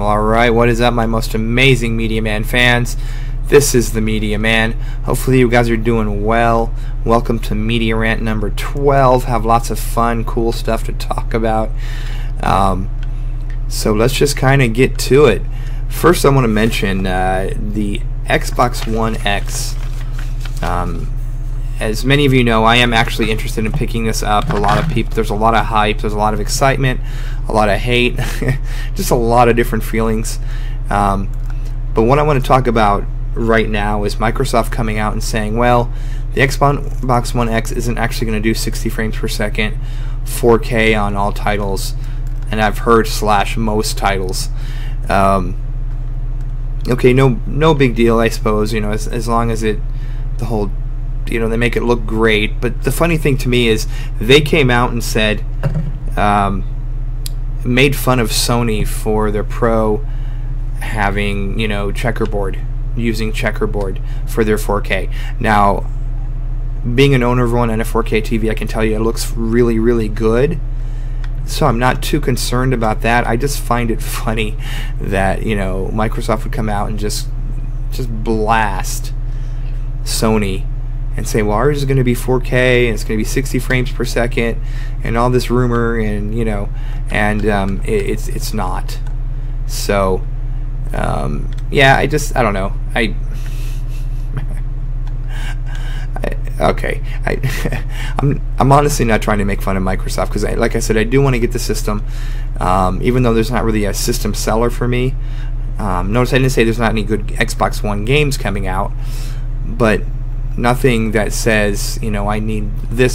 Well, alright, what is up, my most amazing Mediaman fans? This is the Mediaman. Hopefully you guys are doing well. Welcome to MediaRant number 12. Have lots of fun, cool stuff to talk about. So let's just kind of get to it. First, I want to mention the Xbox One X. As many of you know, I am actually interested in picking this up. A lot of people, there's a lot of hype, there's a lot of excitement, a lot of hate, just a lot of different feelings. But what I want to talk about right now is Microsoft coming out and saying, well, the Xbox One X isn't actually going to do 60 frames per second, 4K on all titles, and I've heard / most titles. Okay, no big deal, I suppose. You know, as long as the whole, you know, they make it look great. But the funny thing to me is they came out and said, made fun of Sony for their Pro having, you know, using checkerboard for their 4K. Now, being an owner of one and a 4K TV, I can tell you it looks really, really good. So I'm not too concerned about that. I just find it funny that, you know, Microsoft would come out and just blast Sony and say, well, ours is going to be 4K and it's going to be 60 frames per second and all this rumor, and you know, and it's not. So yeah, I don't know. Okay, I'm honestly not trying to make fun of Microsoft, because like I said, I do want to get the system, even though there's not really a system seller for me. Notice I didn't say there's not any good Xbox One games coming out, but nothing that says, you know, I need the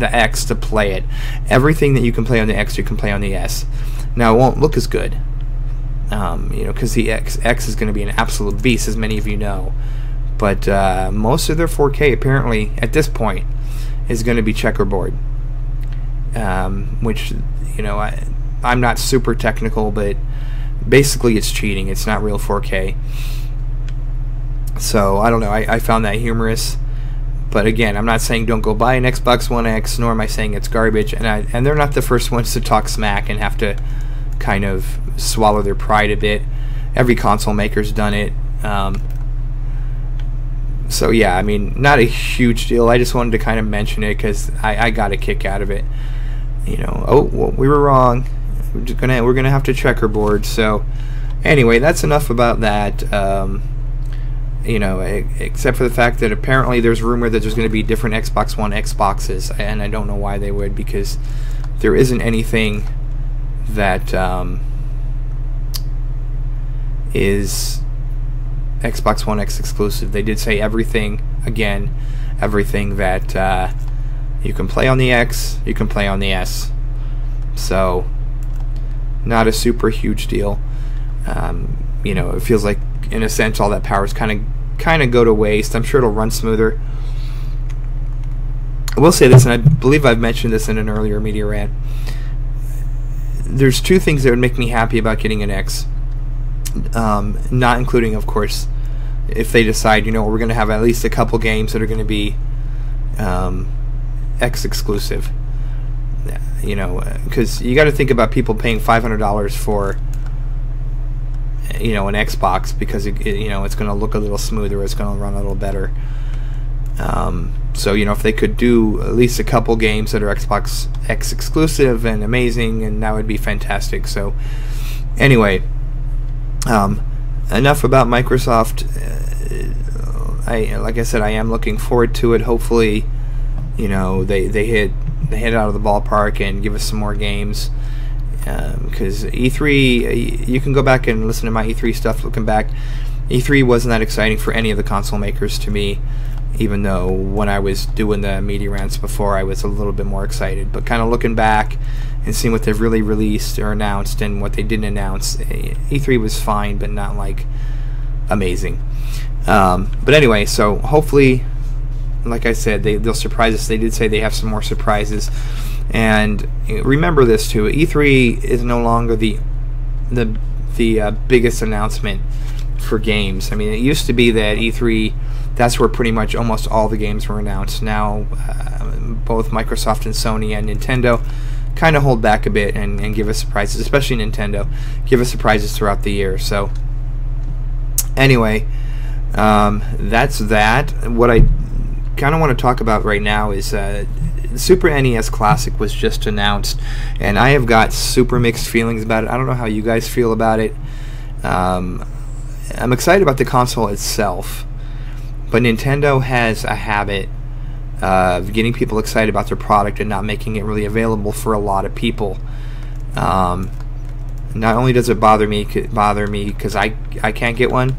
X to play it. Everything that you can play on the X, you can play on the S. Now, it won't look as good, you know, because the X is going to be an absolute beast, as many of you know. But most of their 4K, apparently, at this point, is going to be checkerboard. Which, you know, I'm not super technical, but basically it's cheating. It's not real 4K. So, I don't know. I found that humorous. But again, I'm not saying don't go buy an Xbox One X, nor am I saying it's garbage. And they're not the first ones to talk smack and have to kind of swallow their pride a bit. Every console maker's done it. So yeah, I mean, not a huge deal. I just wanted to kind of mention it because I got a kick out of it. You know, oh, well, we were wrong. We're gonna have to checkerboard. So anyway, that's enough about that. You know, except for the fact that apparently there's rumor that there's going to be different Xbox One Xboxes, and I don't know why they would, because there isn't anything that is Xbox One X exclusive. They did say everything that you can play on the X, you can play on the S. So, not a super huge deal. You know, it feels like, in a sense, all that power is kind of go to waste. I'm sure it'll run smoother. I will say this, and I believe I've mentioned this in an earlier Media Rant. There's two things that would make me happy about getting an X. Not including, of course, if they decide, you know, we're going to have at least a couple games that are going to be X exclusive. You know, because you got to think about people paying $500 for, you know, an Xbox because you know, it's going to look a little smoother, it's going to run a little better. So you know, if they could do at least a couple games that are Xbox X exclusive and amazing, and that would be fantastic. So anyway, enough about Microsoft. Like I said, I am looking forward to it. Hopefully, you know, they hit out of the ballpark and give us some more games. Because E3, you can go back and listen to my E3 stuff. Looking back, E3 wasn't that exciting for any of the console makers to me, even though when I was doing the media rants before, I was a little bit more excited. But kind of looking back and seeing what they've really released or announced and what they didn't announce, E3 was fine, but not like amazing. But anyway, so hopefully, like I said, they'll surprise us. They did say they have some more surprises. And remember this too, E3 is no longer the biggest announcement for games. I mean, it used to be that E3, that's where pretty much almost all the games were announced. Now, both Microsoft and Sony and Nintendo kind of hold back a bit and give us surprises, especially Nintendo. Give us surprises throughout the year. So anyway, that's that. What I kind of want to talk about right now is the Super NES Classic was just announced, and I have got super mixed feelings about it. I don't know how you guys feel about it. I'm excited about the console itself, but Nintendo has a habit of getting people excited about their product and not making it really available for a lot of people. Not only does it bother me because I can't get one,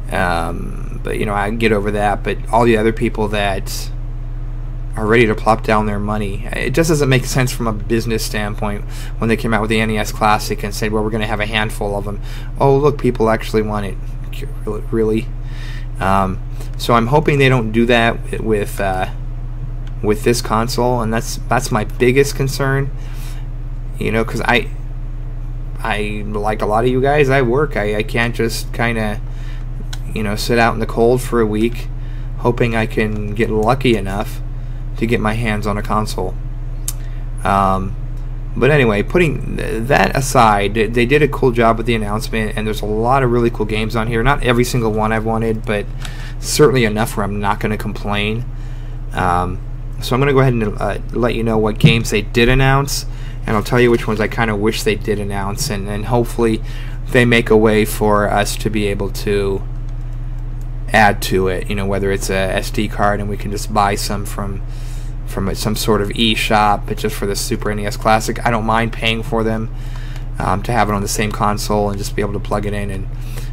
but you know, I can get over that. But all the other people that are ready to plop down their money, it just doesn't make sense from a business standpoint when they came out with the NES Classic and said, well, we're going to have a handful of them. Oh, look, people actually want it. Really? So I'm hoping they don't do that with this console, and that's my biggest concern. You know, because I like a lot of you guys, I work. I can't just kind of, you know, sit out in the cold for a week hoping I can get lucky enough to get my hands on a console. But anyway, putting that aside, they did a cool job with the announcement, and there's a lot of really cool games on here. Not every single one I've wanted, but certainly enough where I'm not going to complain. So I'm going to go ahead and let you know what games they did announce, and I'll tell you which ones I kind of wish they did announce, and hopefully they make a way for us to be able to add to it. You know, whether it's a SD card and we can just buy some from some sort of e-shop, but just for the Super NES Classic. I don't mind paying for them to have it on the same console and just be able to plug it in and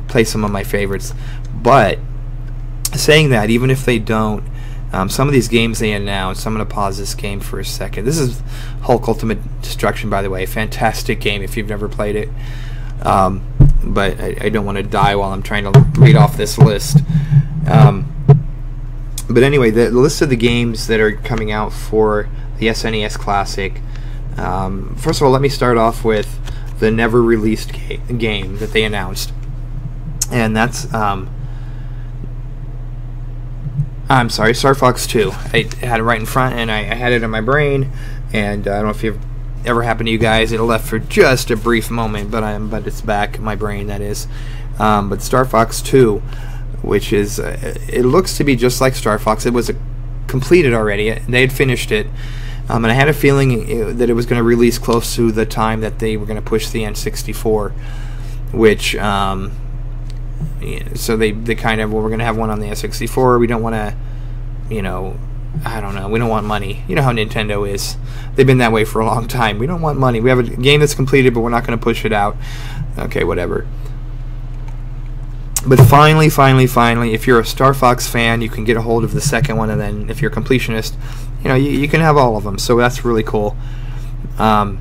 play some of my favorites. But saying that, even if they don't, some of these games they announced, I'm going to pause this game for a second. This is Hulk Ultimate Destruction, by the way. Fantastic game if you've never played it. But I don't want to die while I'm trying to read off this list. But anyway, the list of the games that are coming out for the SNES Classic. First of all, let me start off with the never released game that they announced, and that's I'm sorry, Star Fox 2. I had it right in front, and I had it in my brain, and I don't know if you've ever happened to you guys. It left for just a brief moment, but it's back in my brain, that is. But Star Fox 2, which is it looks to be just like Star Fox. It was completed already. They had finished it, and I had a feeling that it was going to release close to the time that they were going to push the N64, which so they kind of, well, we're going to have one on the N64. We don't want to, you know, I don't know, we don't want money. You know how Nintendo is. They've been that way for a long time. We don't want money. We have a game that's completed, but we're not going to push it out. Okay, whatever. But finally, if you're a Star Fox fan, you can get a hold of the second one, and then if you're a completionist, you know, you can have all of them. So that's really cool. Yeah,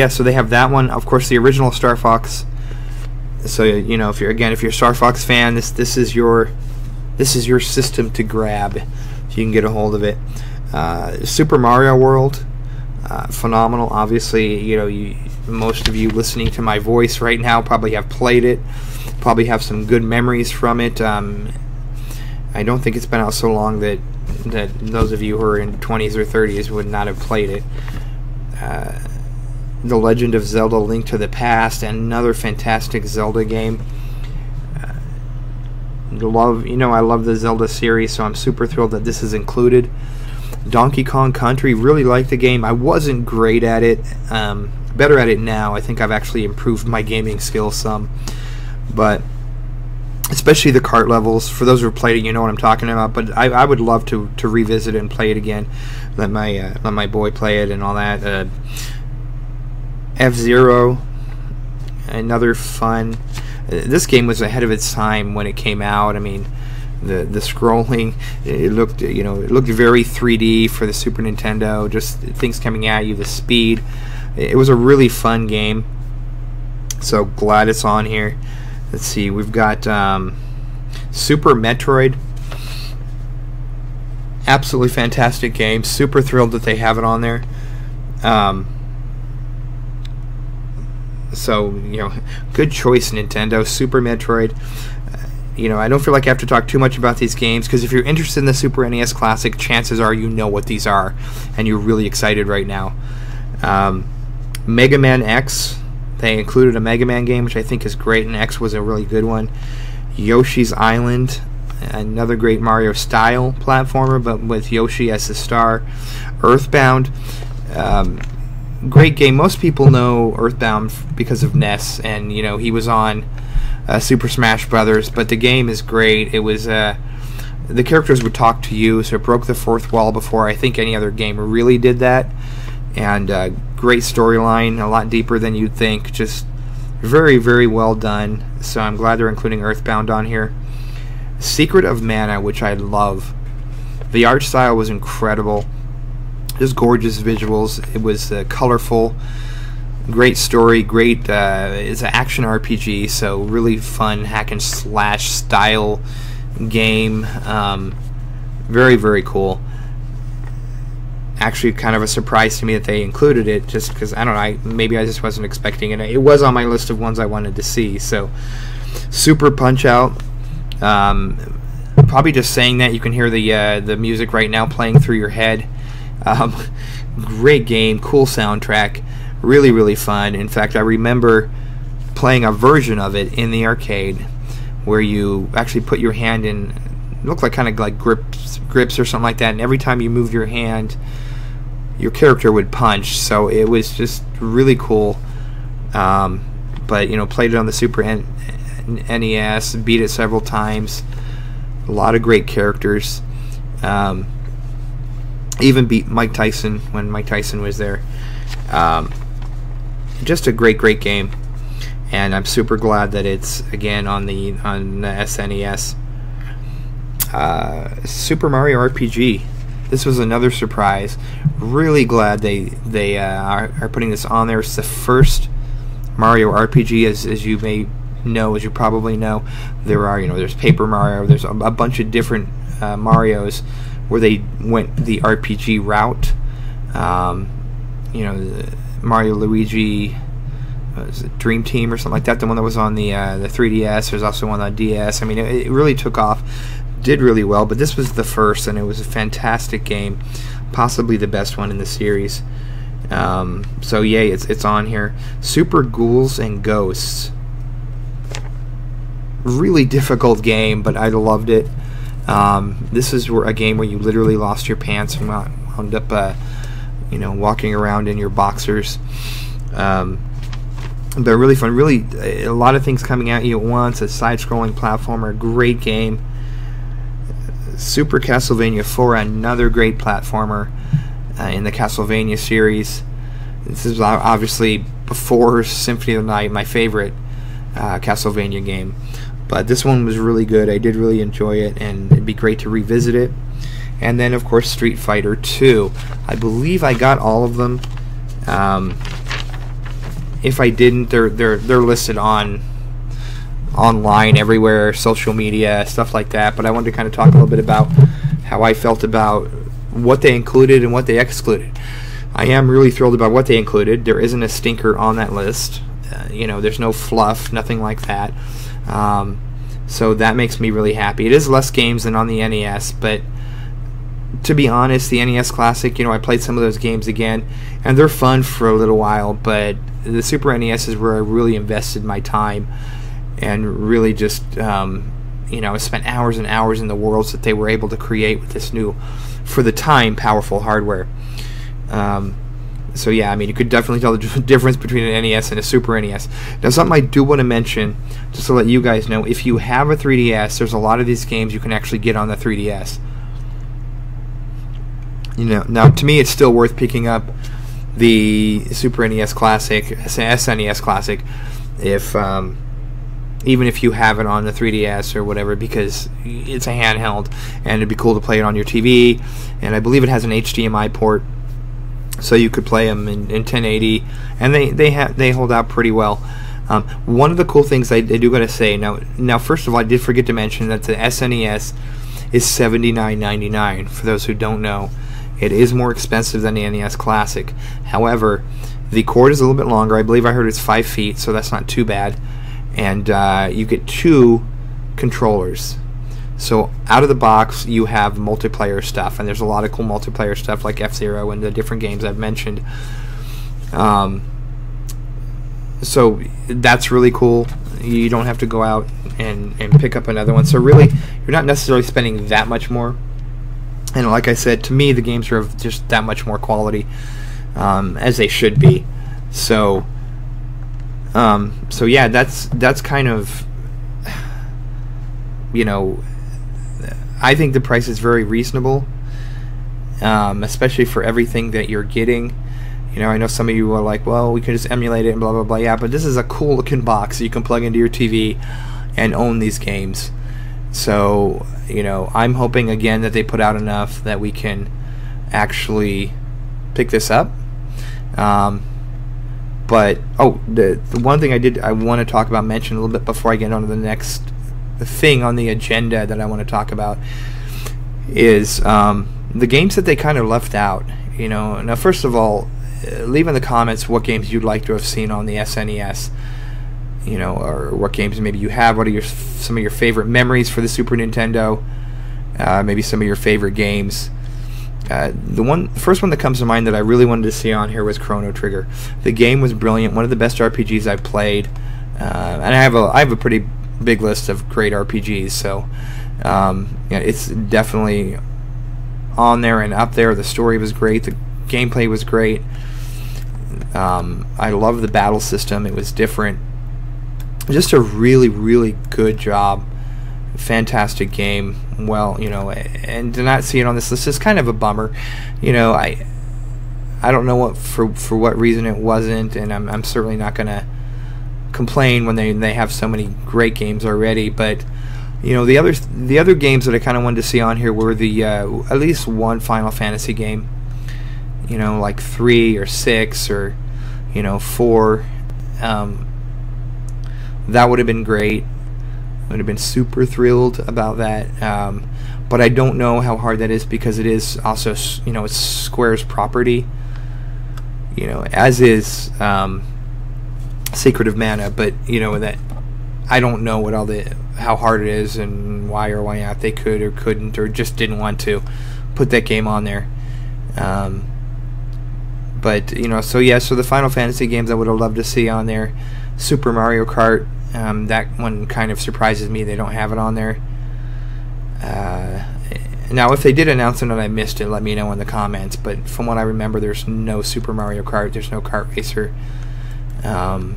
so they have that one. Of course, the original Star Fox. So you know, if you're a Star Fox fan, this is your system to grab. So you can get a hold of it. Super Mario World, phenomenal. Obviously, you know, most of you listening to my voice right now probably have played it. Probably have some good memories from it. I don't think it's been out so long that those of you who are in 20s or 30s would not have played it. The Legend of Zelda: Link to the Past, another fantastic Zelda game. I love the Zelda series, so I'm super thrilled that this is included. Donkey Kong Country, really liked the game. I wasn't great at it. Better at it now. I think I've actually improved my gaming skills some. But especially the kart levels, for those who have played it, you know what I'm talking about. But I would love to revisit it and play it again. Let my boy play it and all that. F-Zero, another fun. This game was ahead of its time when it came out. I mean, the scrolling, it looked very 3D for the Super Nintendo. Just things coming at you, the speed. It was a really fun game. So glad it's on here. Let's see, we've got Super Metroid. Absolutely fantastic game. Super thrilled that they have it on there. So, you know, good choice, Nintendo. Super Metroid. you know, I don't feel like I have to talk too much about these games, because if you're interested in the Super NES Classic, chances are you know what these are, and you're really excited right now. Mega Man X, they included a Mega Man game, which I think is great, and X was a really good one. Yoshi's Island, another great Mario style platformer, but with Yoshi as the star. Earthbound, great game. Most people know Earthbound because of NES, and you know, he was on Super Smash Brothers, but the game is great. It was the characters would talk to you, so it broke the fourth wall before I think any other game really did that. And great storyline, a lot deeper than you'd think. Just very, very well done. So I'm glad they're including Earthbound on here. Secret of Mana, which I love. The art style was incredible. Just gorgeous visuals. It was colorful. Great story. Great. It's an action RPG, so really fun hack and slash style game. Very, very cool. Actually, kind of a surprise to me that they included it, just because I don't know. Maybe I just wasn't expecting it. It was on my list of ones I wanted to see. So, Super Punch Out. Probably just saying that you can hear the music right now playing through your head. Great game, cool soundtrack, really, really fun. In fact, I remember playing a version of it in the arcade where you actually put your hand in, it looked like kind of like grips or something like that, and every time you moved your hand, your character would punch. So it was just really cool. But you know, played it on the Super NES, beat it several times. A lot of great characters. Even beat Mike Tyson when Mike Tyson was there. Just a great, great game, and I'm super glad that it's again on the SNES. Super Mario RPG. This was another surprise. Really glad they are putting this on there. It's the first Mario RPG, as you may know, as you probably know. There are, you know, there's Paper Mario. There's a bunch of different Marios where they went the RPG route. You know, Mario Luigi, was it Dream Team or something like that? The one that was on the 3DS. There's also one on the DS. I mean, it really took off. Did really well, but this was the first, and it was a fantastic game, possibly the best one in the series. So yay, it's on here. Super Ghouls and Ghosts. Really difficult game, but I loved it. This is a game where you literally lost your pants and wound up, you know, walking around in your boxers. But really fun. Really, a lot of things coming at you at once. A side-scrolling platformer. Great game. Super Castlevania 4, another great platformer in the Castlevania series. This is obviously before Symphony of the Night, my favorite Castlevania game. But this one was really good. I did really enjoy it, and it'd be great to revisit it. And then, of course, Street Fighter 2. I believe I got all of them. If I didn't, they're listed online everywhere, social media, stuff like that. But I wanted to kind of talk a little bit about how I felt about what they included and what they excluded. I am really thrilled about what they included. There isn't a stinker on that list. You know, there's no fluff, nothing like that. So that makes me really happy. It is less games than on the NES, but to be honest, the NES Classic, you know, I played some of those games again, and they're fun for a little while, but the Super NES is where I really invested my time and really just, you know, I spent hours and hours in the worlds that they were able to create with this new, for the time, powerful hardware. So yeah, I mean, you could definitely tell the difference between an NES and a Super NES. Now, something I do want to mention, just to let you guys know, if you have a 3DS, there's a lot of these games you can actually get on the 3DS. You know, now to me, it's still worth picking up the Super NES Classic, SNES Classic, if even if you have it on the 3DS or whatever, because it's a handheld, and it'd be cool to play it on your TV. And I believe it has an HDMI port, so you could play them in 1080, and they hold out pretty well. One of the cool things I do gotta say, now first of all, I did forget to mention that the SNES is $79.99. For those who don't know, it is more expensive than the NES Classic. However, the cord is a little bit longer. I believe I heard it's 5 feet, so that's not too bad. And you get two controllers. So out of the box, you have multiplayer stuff, and there's a lot of cool multiplayer stuff like F-Zero and the different games I've mentioned. So that's really cool. You don't have to go out and pick up another one. So really, you're not necessarily spending that much more. And like I said, to me, the games are of just that much more quality, as they should be. So, so yeah, that's kind of, you know, I think the price is very reasonable, especially for everything that you're getting. You know, I know some of you are like, well, we can just emulate it and blah, blah, blah. Yeah, but this is a cool looking box you can plug into your TV and own these games. So, you know, I'm hoping again that they put out enough that we can actually pick this up. But, oh, the one thing I want to talk about, mention a little bit before I get on to the next thing on the agenda that I want to talk about is the games that they kind of left out. You know, now first of all, leave in the comments what games you'd like to have seen on the SNES, you know, or what games maybe you have. What are some of your favorite memories for the Super Nintendo? Maybe some of your favorite games. The first one that comes to mind that I really wanted to see on here was Chrono Trigger. The game was brilliant, one of the best RPGs I've played, and I have a pretty big list of great RPGs. So yeah, it's definitely on there and up there. The story was great. The gameplay was great. I love the battle system. It was different. Just a really, really good job. Fantastic game. Well, you know, and to not see it on this list is kind of a bummer. You know, I don't know what for what reason it wasn't, and I'm certainly not gonna complain when they have so many great games already. But you know, the other games that I kind of wanted to see on here were the at least one Final Fantasy game. You know, like 3 or 6 or, you know, 4. That would have been great. I would have been super thrilled about that. But I don't know how hard that is because it is also, you know, it's Square's property. You know, as is Secret of Mana. But you know that I don't know what how hard it is and why or why not they could or couldn't or just didn't want to put that game on there. But you know, so yeah, so the Final Fantasy games I would have loved to see on there. Super Mario Kart, that one kind of surprises me they don't have it on there. Now if they did announce it and I missed it, let me know in the comments, but from what I remember, there's no Super Mario Kart, there's no Kart Racer. Yeah,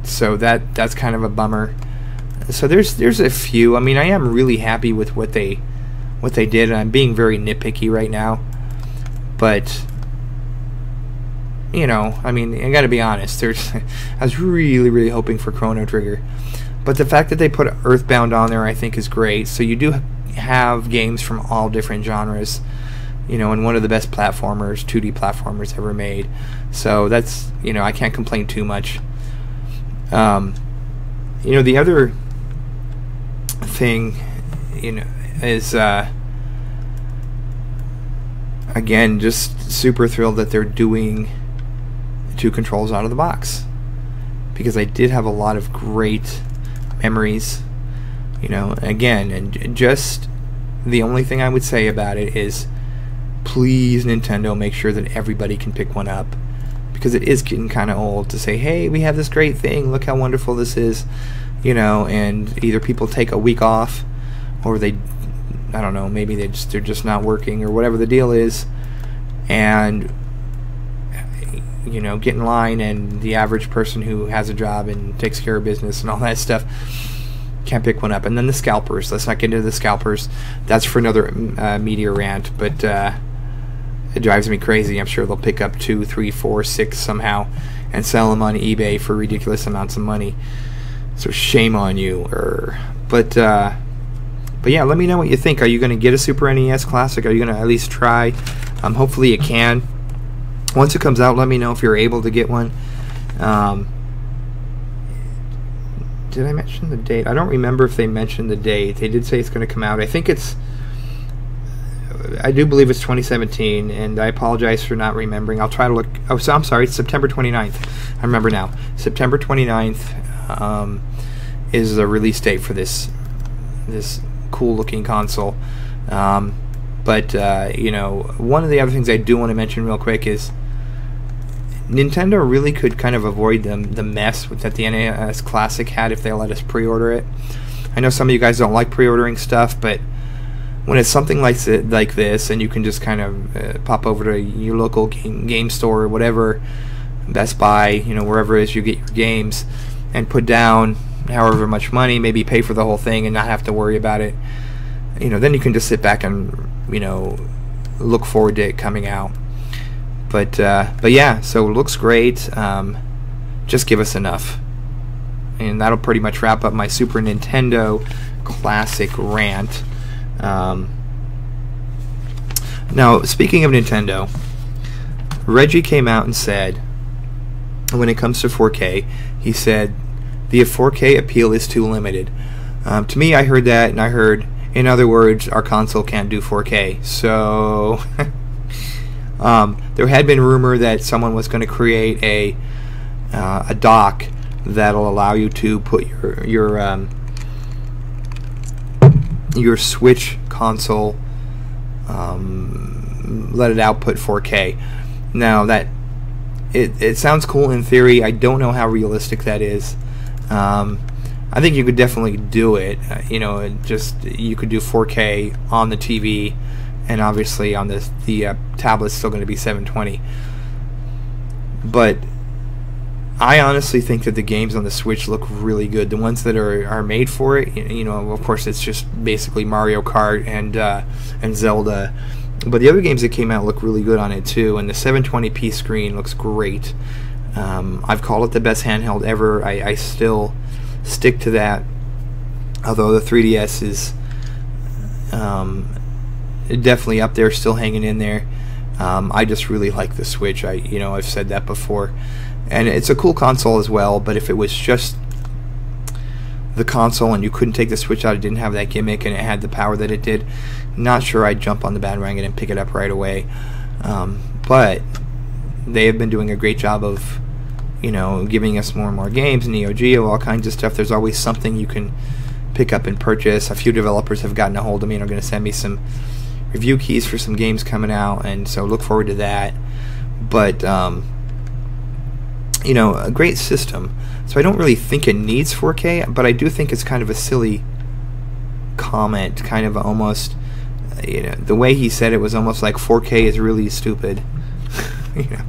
so that's kind of a bummer. So there's a few. I mean, I am really happy with what they did, and I'm being very nitpicky right now, but you know, I mean, I gotta be honest, I was really, really hoping for Chrono Trigger. But the fact that they put Earthbound on there, I think, is great. So you do have games from all different genres, you know, and one of the best platformers, 2D platformers ever made. So that's, you know, I can't complain too much. You know, the other thing, you know, is, again, just super thrilled that they're doing 2 controls out of the box, because I did have a lot of great memories, you know, again, and just the only thing I would say about it is please, Nintendo, make sure that everybody can pick one up, because it is getting kind of old to say, hey, we have this great thing, look how wonderful this is, you know, and either people take a week off or they, I don't know, maybe they're just not working or whatever the deal is, and you know, get in line, and the average person who has a job and takes care of business and all that stuff can't pick one up. And then the scalpers, let's not get into the scalpers, that's for another media rant, but it drives me crazy. I'm sure they'll pick up 2, 3, 4, 6 somehow and sell them on eBay for ridiculous amounts of money. So shame on you. But yeah, let me know what you think. Are you going to get a Super NES Classic? Are you going to at least try? Hopefully you can. Once it comes out, let me know if you're able to get one. Did I mention the date? I don't remember if they mentioned the date. They did say it's going to come out. I think I do believe it's 2017, and I apologize for not remembering. I'll try to look. Oh, so I'm sorry, it's September 29th. I remember now. September 29th. is the release date for this cool looking console. But you know, one of the other things I do want to mention real quick is Nintendo really could kind of avoid the mess that the SNES Classic had if they let us pre-order it. I know some of you guys don't like pre-ordering stuff, but when it's something like this, and you can just kind of pop over to your local game store or whatever, Best Buy, you know, wherever it is you get your games, and put down however much money, maybe pay for the whole thing and not have to worry about it, you know, then you can just sit back and, you know, look forward to it coming out. But yeah, so it looks great. Just give us enough. And that'll pretty much wrap up my Super Nintendo Classic rant. Now, speaking of Nintendo, Reggie came out and said, when it comes to 4K, he said, the 4K appeal is too limited. To me, I heard that, and I heard, in other words, our console can't do 4K. So, there had been rumor that someone was going to create a dock that'll allow you to put your Switch console, let it output 4K. Now that it sounds cool in theory. I don't know how realistic that is. I think you could definitely do it. You know, you could do 4K on the TV, and obviously on the tablet's still going to be 720. But I honestly think that the games on the Switch look really good. The ones that are made for it, you know, of course, it's just basically Mario Kart and Zelda. But the other games that came out look really good on it too, and the 720p screen looks great. I've called it the best handheld ever. I still stick to that, although the 3DS is definitely up there, still hanging in there. I just really like the Switch. I've said that before, and it's a cool console as well. But if it was just the console and you couldn't take the Switch out, it didn't have that gimmick, and it had the power that it did, not sure I'd jump on the bandwagon and pick it up right away. But they have been doing a great job of, you know, giving us more and more games, Neo Geo, all kinds of stuff. There's always something you can pick up and purchase. A few developers have gotten a hold of me and are going to send me some review keys for some games coming out, and so look forward to that. But you know, a great system. So I don't really think it needs 4K, but I do think it's kind of a silly comment, kind of almost, you know, the way he said it was almost like 4K is really stupid. You know,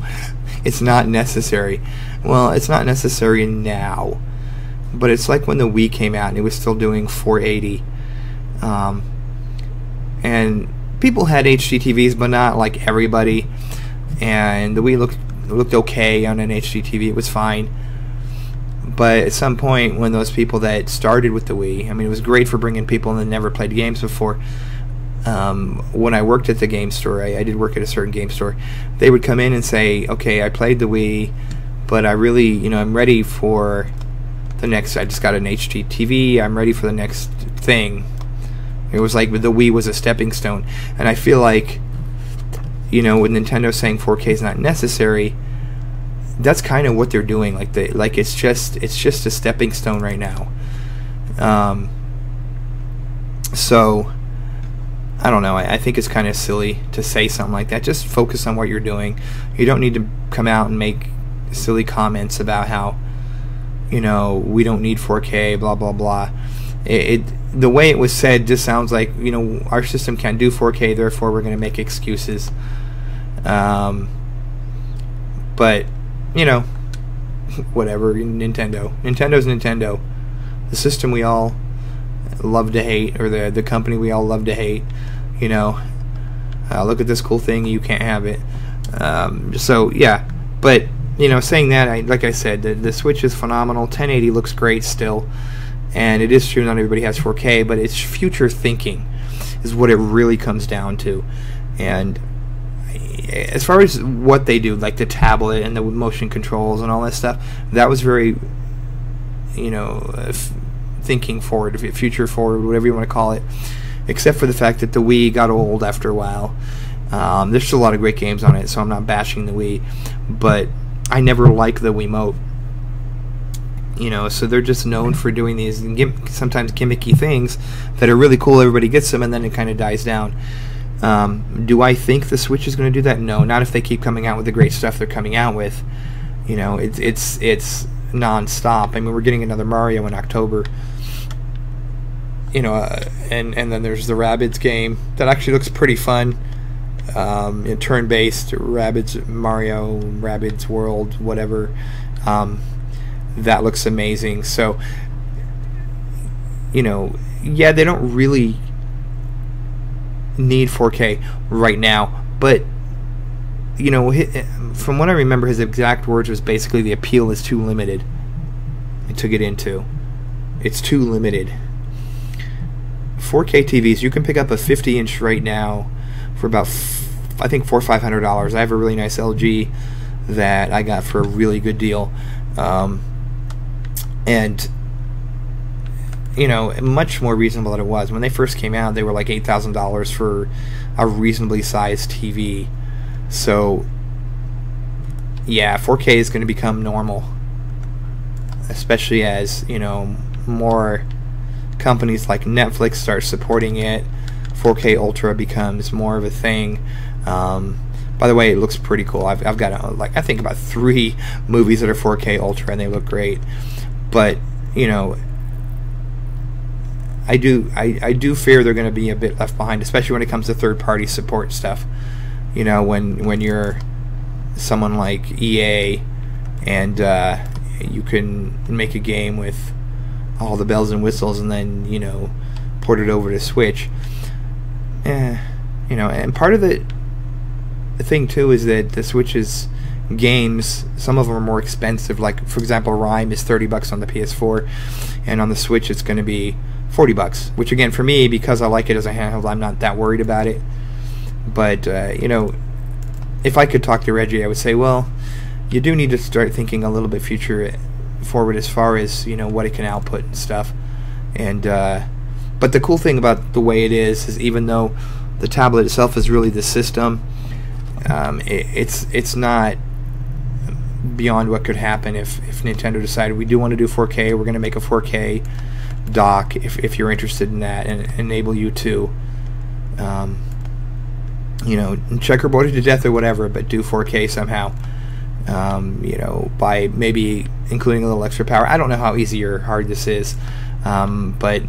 it's not necessary. Well, it's not necessary now, but it's like when the Wii came out and it was still doing 480, and people had HD TVs, but not like everybody. And the Wii looked okay on an HD TV. It was fine. But at some point, when those people that started with the Wii, I mean, it was great for bringing people that never played games before. When I worked at the game store, I did work at a certain game store, they would come in and say, okay, I played the Wii, but I really, you know, I'm ready for the next, I just got an HD TV, I'm ready for the next thing. It was like the Wii was a stepping stone. And I feel like, you know, with Nintendo saying 4K is not necessary, that's kind of what they're doing. Like it's just a stepping stone right now. So I don't know. I think it's kind of silly to say something like that. Just focus on what you're doing. You don't need to come out and make silly comments about how, you know, we don't need 4K, blah blah blah. The way it was said just sounds like, you know, our system can't do 4K, therefore we're going to make excuses. But you know, whatever. Nintendo's Nintendo. The system we all love to hate, or the company we all love to hate. You know, look at this cool thing, you can't have it. So yeah, but you know, saying that, like I said, the Switch is phenomenal. 1080 looks great still, and it is true not everybody has 4K, but it's future thinking is what it really comes down to. And as far as what they do, like the tablet and the motion controls and all that stuff, that was very, you know, thinking forward, future forward, whatever you want to call it, except for the fact that the Wii got old after a while. There's still a lot of great games on it, so I'm not bashing the Wii, but I never liked the Wiimote. So they're just known for doing these sometimes gimmicky things that are really cool. Everybody gets them, and then it kind of dies down. Do I think the Switch is going to do that? No, not if they keep coming out with the great stuff they're coming out with. It's non-stop. I mean, we're getting another Mario in October. And then there's the Rabbids game that actually looks pretty fun. Turn-based Rabbids Mario, Rabbids World, whatever. That looks amazing. So, yeah, they don't really need 4K right now, but from what I remember, his exact words was basically the appeal is too limited to get into. It's too limited. 4K TVs, you can pick up a 50-inch right now for about I think $400 or $500. I have a really nice LG that I got for a really good deal, and much more reasonable than it was when they first came out. They were like $8,000 for a reasonably sized TV. So yeah, 4K is going to become normal, especially as more companies like Netflix start supporting it. 4K Ultra becomes more of a thing. By the way, it looks pretty cool. I've got I think about 3 movies that are 4K Ultra, and they look great. But I do fear they're going to be a bit left behind, especially when it comes to third-party support stuff. When you're someone like EA and you can make a game with all the bells and whistles and then port it over to Switch. And part of the thing too is that the Switch's games, some of them are more expensive. Like, for example, Rime is $30 on the PS4, and on the Switch it's going to be $40, which again, for me, because I like it as a handheld, I'm not that worried about it. But if I could talk to Reggie, I would say, well, you do need to start thinking a little bit future forward as far as what it can output and stuff. And but the cool thing about the way it is even though the tablet itself is really the system, it's not beyond what could happen if Nintendo decided we do want to do 4K. We're going to make a 4K dock if you're interested in that, and enable you to checkerboard it to death or whatever, but do 4K somehow. By maybe including a little extra power. I don't know how easy or hard this is, but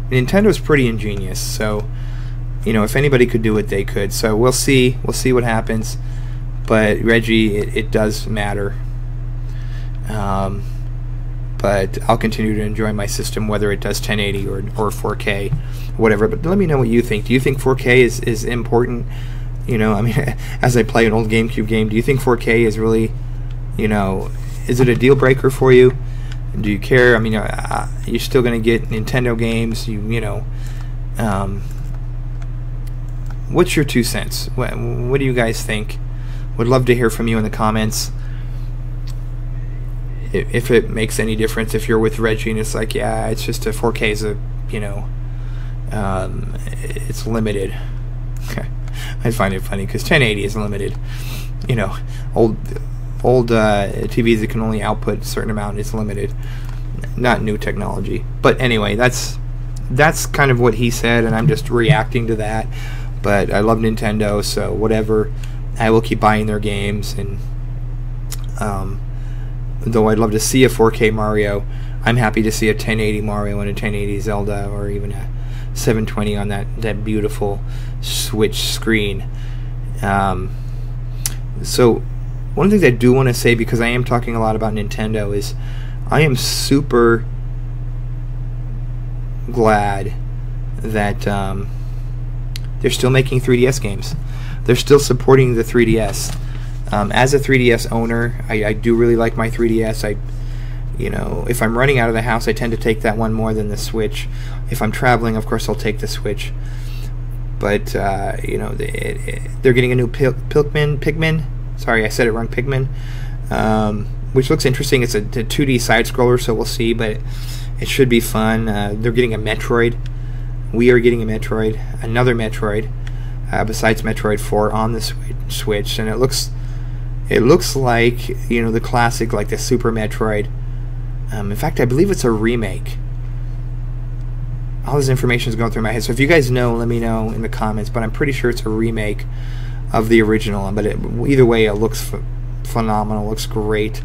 Nintendo's pretty ingenious. So, if anybody could do it, they could. So we'll see. We'll see what happens. But Reggie, it does matter. But I'll continue to enjoy my system, whether it does 1080 or 4K, whatever. But let me know what you think. Do you think 4K is important? As I play an old GameCube game, do you think 4K is really, is it a deal breaker for you? Do you care? I mean, you're still going to get Nintendo games. What's your 2 cents? What do you guys think? Would love to hear from you in the comments. If it makes any difference, if you're with Reggie and it's like, yeah, it's just a 4K is it's limited. I find it funny because 1080 is limited. Old TVs that can only output a certain amount is limited, not new technology. But anyway, that's kind of what he said, and I'm just reacting to that. But I love Nintendo, so whatever. I will keep buying their games, and though I'd love to see a 4K Mario, I'm happy to see a 1080 Mario and a 1080 Zelda, or even a 720 on that beautiful Switch screen. So one of the things I do want to say, because I am talking a lot about Nintendo, is I am super glad that they're still making 3DS games. They're still supporting the 3DS. As a 3DS owner, I do really like my 3DS. If I'm running out of the house, I tend to take that one more than the Switch. If I'm traveling, of course, I'll take the Switch. But they're getting a new Pikmin. Sorry, I said it wrong. Pikmin, which looks interesting. It's a 2D side scroller, so we'll see. But it should be fun. They're getting a Metroid. We are getting a Metroid, another Metroid, besides Metroid 4 on the Switch, and it looks It looks like, you know, the classic, like the Super Metroid. In fact, I believe it's a remake. All this information is going through my head, so if you guys know, let me know in the comments, but I'm pretty sure it's a remake of the original. But either way, it looks phenomenal, looks great.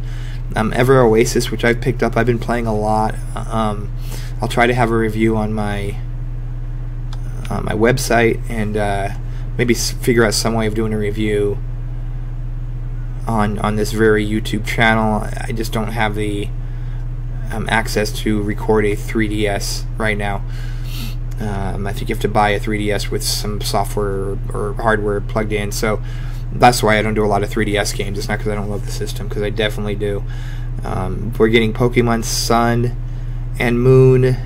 Ever Oasis, which I've picked up, I've been playing a lot. I'll try to have a review on my website, and maybe figure out some way of doing a review on this very YouTube channel. I just don't have the access to record a 3DS right now. I think you have to buy a 3DS with some software or hardware plugged in, so that's why I don't do a lot of 3DS games. It's not because I don't love the system, because I definitely do. We're getting Pokemon Sun and Moon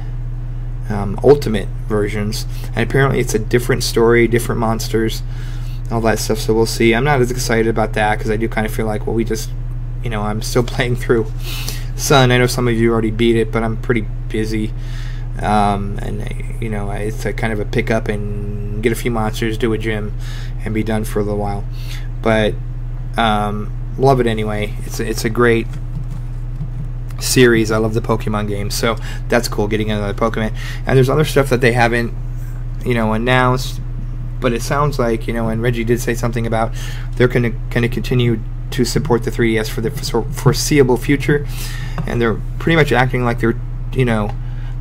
Ultimate versions, and apparently it's a different story, different monsters, all that stuff, so we'll see. I'm not as excited about that, because I do kind of feel like, well, we just, you know, I'm still playing through Sun. I know some of you already beat it, but I'm pretty busy. And you know, it's a kind of a pick up and get a few monsters, do a gym, and be done for a little while. But love it anyway. It's a great series. I love the Pokemon games, so that's cool, getting another Pokemon. And there's other stuff that they haven't, you know, announced, but it sounds like, you know, and Reggie did say something about they're going to continue to support the 3DS for the foreseeable future, and they're pretty much acting like they're, you know,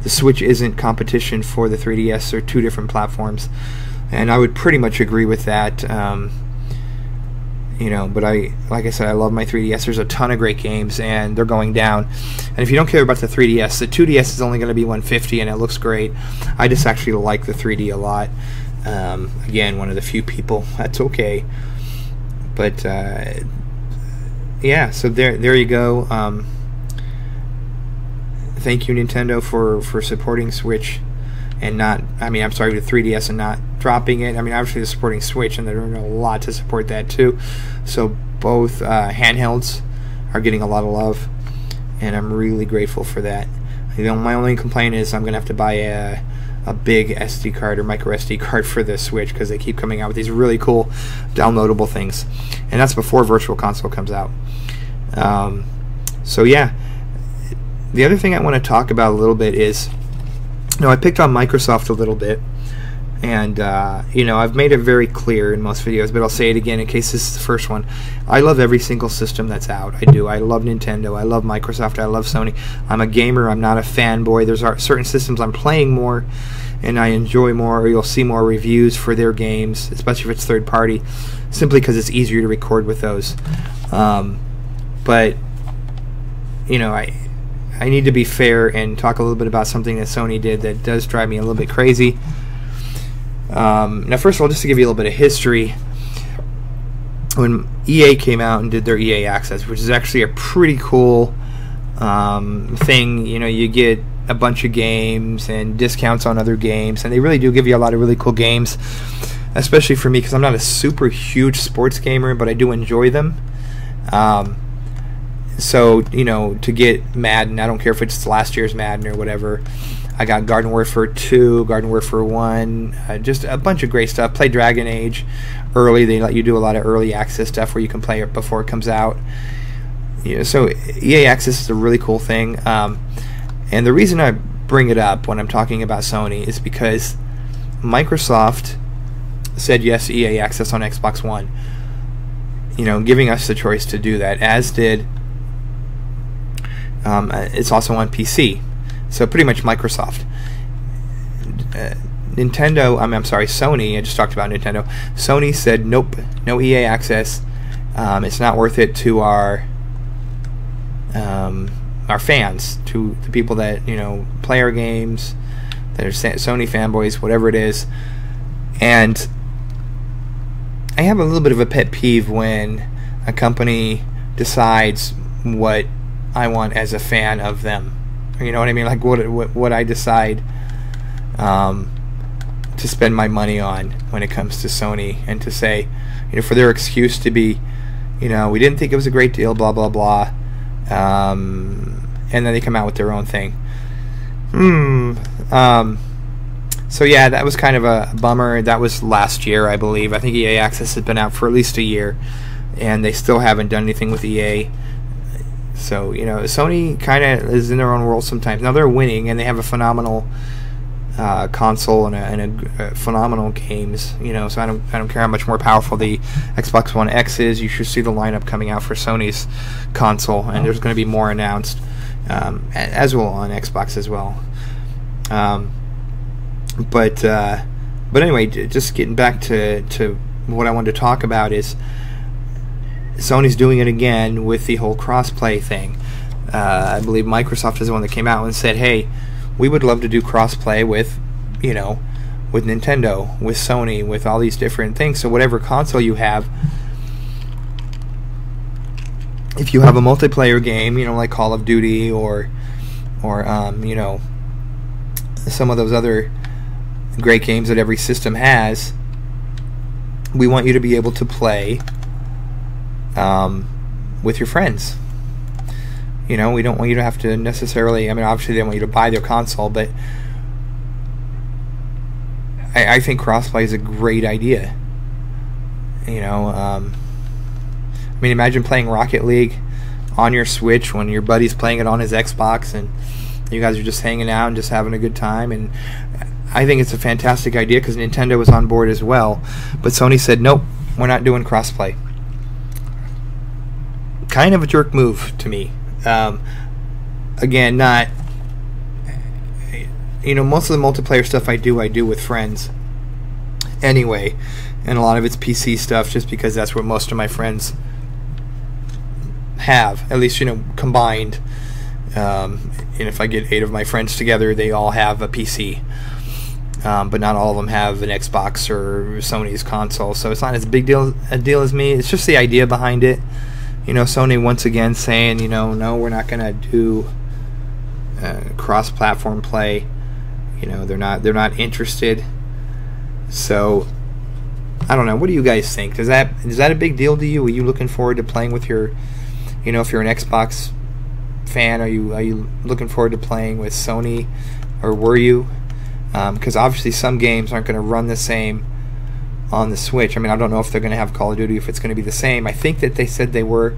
the Switch isn't competition for the 3DS. They're two different platforms, and I would pretty much agree with that. You know, but like I said, I love my 3DS. There's a ton of great games, and they're going down. And if you don't care about the 3DS, the 2DS is only going to be $150, and it looks great. I just actually like the 3D a lot. Again, one of the few people. That's okay. But yeah, so there you go. Thank you, Nintendo, for supporting Switch, and not, I mean, I'm sorry, the 3DS, and not dropping it. I mean, obviously they're supporting Switch, and they're doing a lot to support that too. So both handhelds are getting a lot of love, and I'm really grateful for that. You know, my only complaint is I'm gonna have to buy a big SD card or micro SD card for the Switch, because they keep coming out with these really cool downloadable things, and that's before Virtual Console comes out. So yeah, the other thing I want to talk about a little bit is, you know, I picked on Microsoft a little bit, and you know, I've made it very clear in most videos, but I'll say it again in case this is the first one. I love every single system that's out. I do. I love Nintendo. I love Microsoft. I love Sony. I'm a gamer. I'm not a fanboy. There's certain systems I'm playing more and I enjoy more, or you'll see more reviews for their games, especially if it's third party, simply because it's easier to record with those. But you know, I need to be fair and talk a little bit about something that Sony did that does drive me a little bit crazy. Now, first of all, just to give you a little bit of history, when EA came out and did their EA Access, which is actually a pretty cool thing, you know, you get a bunch of games and discounts on other games, and they really do give you a lot of really cool games, especially for me, because I'm not a super huge sports gamer, but I do enjoy them. So, you know, to get Madden, I don't care if it's last year's Madden or whatever. I got Garden Warfare 2, Garden Warfare 1, just a bunch of great stuff. Play Dragon Age early. They let you do a lot of early access stuff where you can play it before it comes out. You know, so EA Access is a really cool thing. And the reason I bring it up when I'm talking about Sony is because Microsoft said yes to EA Access on Xbox One, you know, giving us the choice to do that, as did it's also on PC. So pretty much Microsoft. Nintendo, I'm sorry, Sony, I just talked about Nintendo. Sony said nope, no EA Access. It's not worth it to our fans, to the people that, you know, play our games, that are Sony fanboys, whatever it is. And I have a little bit of a pet peeve when a company decides what I want as a fan of them. You know what I mean? Like what I decide to spend my money on when it comes to Sony, and to say, you know, for their excuse to be, you know, we didn't think it was a great deal, blah blah blah, and then they come out with their own thing. So yeah, that was kind of a bummer. That was last year, I believe. I think EA Access has been out for at least a year, and they still haven't done anything with EA. So, you know, Sony kind of is in their own world sometimes. Now they're winning, and they have a phenomenal console and a phenomenal games. You know, so I don't care how much more powerful the Xbox One X is. You should see the lineup coming out for Sony's console, and there's going to be more announced, as well on Xbox as well. But anyway, just getting back to what I wanted to talk about is Sony's doing it again with the whole crossplay thing. I believe Microsoft is the one that came out and said, hey, we would love to do crossplay with, you know, with Nintendo, with Sony, with all these different things. So whatever console you have, if you have a multiplayer game, you know, like Call of Duty or you know, some of those other great games that every system has, we want you to be able to play with your friends. You know, we don't want you to have to necessarily, I mean, obviously they want you to buy their console, but I think crossplay is a great idea. You know, I mean, imagine playing Rocket League on your Switch when your buddy's playing it on his Xbox, and you guys are just hanging out and just having a good time. And I think it's a fantastic idea because Nintendo was on board as well, but Sony said, nope, we're not doing crossplay. Kind of a jerk move to me. Again, not, you know, most of the multiplayer stuff I do with friends anyway, and a lot of it's PC stuff just because that's what most of my friends have, at least, you know, combined. And if I get 8 of my friends together, they all have a PC, but not all of them have an Xbox or Sony's console, so it's not as big a deal as me. It's just the idea behind it. You know, Sony once again saying, you know, no, we're not going to do cross-platform play. You know, they're not interested. So I don't know. What do you guys think? Is that a big deal to you? Are you looking forward to playing with your, you know, if you're an Xbox fan, are you looking forward to playing with Sony, or were you? Because obviously some games aren't going to run the same on the Switch. I mean, I don't know if they're going to have Call of Duty, if it's going to be the same. I think that they said they were,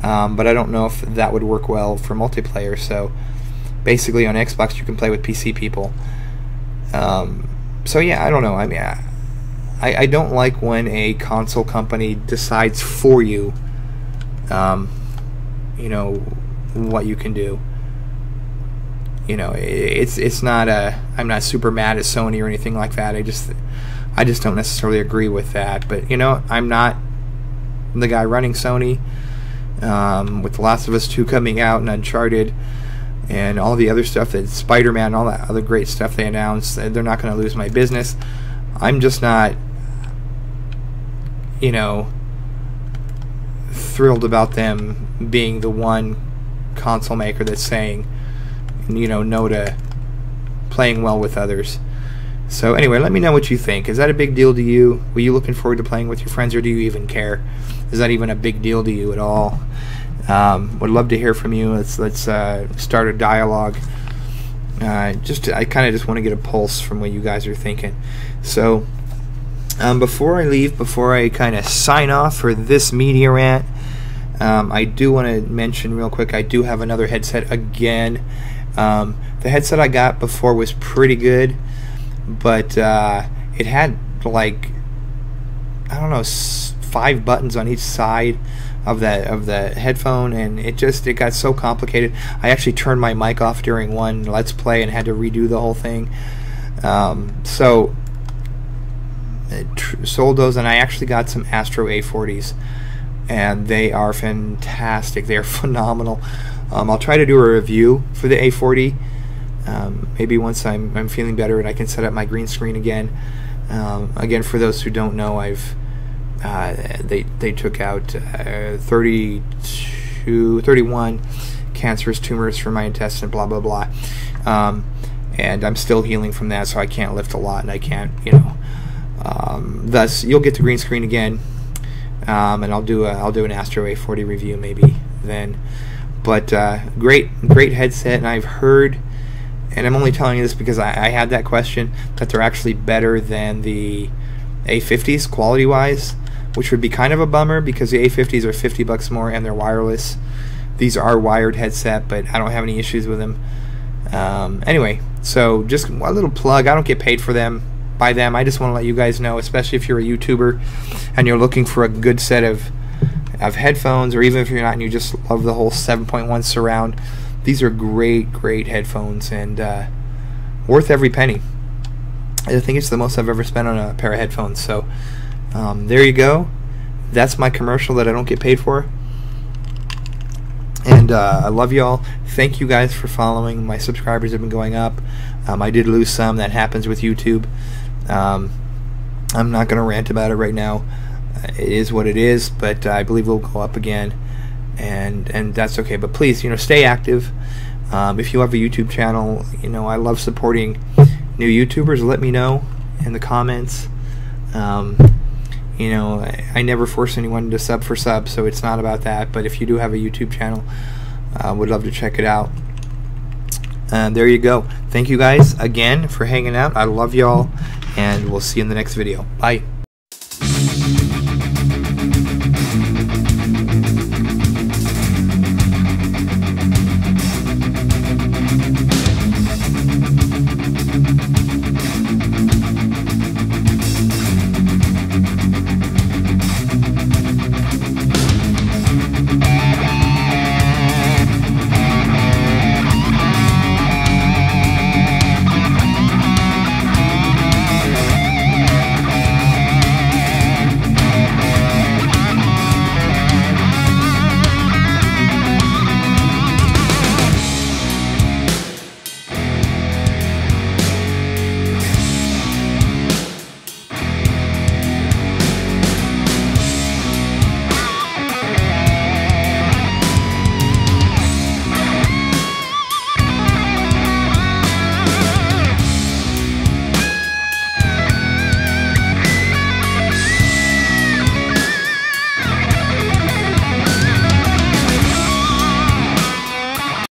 but I don't know if that would work well for multiplayer. So basically on Xbox you can play with PC people. So yeah, I don't know. I mean, I don't like when a console company decides for you, you know, what you can do. You know, it's not I'm not super mad at Sony or anything like that. I just don't necessarily agree with that. But, you know, I'm not the guy running Sony. With The Last of Us 2 coming out and Uncharted and all the other stuff, that Spider-Man and all that other great stuff they announced, they're not going to lose my business. I'm just not, you know, thrilled about them being the one console maker that's saying, you know, no to playing well with others. So anyway, let me know what you think. Is that a big deal to you? Were you looking forward to playing with your friends, or do you even care? Is that even a big deal to you at all? Would love to hear from you. Let's start a dialogue. I kind of just want to get a pulse from what you guys are thinking. So before I leave, before I kind of sign off for this Media Rant, I do want to mention real quick, I do have another headset again. The headset I got before was pretty good, but it had, like, I don't know, 5 buttons on each side of the headphone, and it got so complicated. I actually turned my mic off during one Let's Play and had to redo the whole thing. So sold those, and I actually got some Astro A40s, and they are fantastic. They are phenomenal. I'll try to do a review for the A40. Maybe once I'm feeling better and I can set up my green screen again. Again, for those who don't know, they took out 31 cancerous tumors from my intestine, blah blah blah, and I'm still healing from that, so I can't lift a lot, and I can't, you know. Thus, you'll get the green screen again, and I'll do an Astro A40 review maybe then. But great headset, and I've heard, and I'm only telling you this because I had that question, that they're actually better than the A50s quality-wise, which would be kind of a bummer because the A50s are $50 more and they're wireless. These are wired headset, but I don't have any issues with them. Anyway, so just a little plug. I don't get paid for them by them. I just want to let you guys know, especially if you're a YouTuber and you're looking for a good set of headphones, or even if you're not and you just love the whole 7.1 surround, these are great headphones and worth every penny. I think it's the most I've ever spent on a pair of headphones. So there you go. That's my commercial that I don't get paid for. And I love y'all. Thank you guys for following. My subscribers have been going up. I did lose some. That happens with YouTube. I'm not going to rant about it right now. It is what it is, but I believe it'll go up again, and that's okay. But please, stay active. If you have a YouTube channel, I love supporting new YouTubers. Let me know in the comments. I never force anyone to sub for sub, so it's not about that. But if you do have a YouTube channel, would love to check it out. There you go. Thank you guys again for hanging out. I love y'all, and we'll see you in the next video. Bye.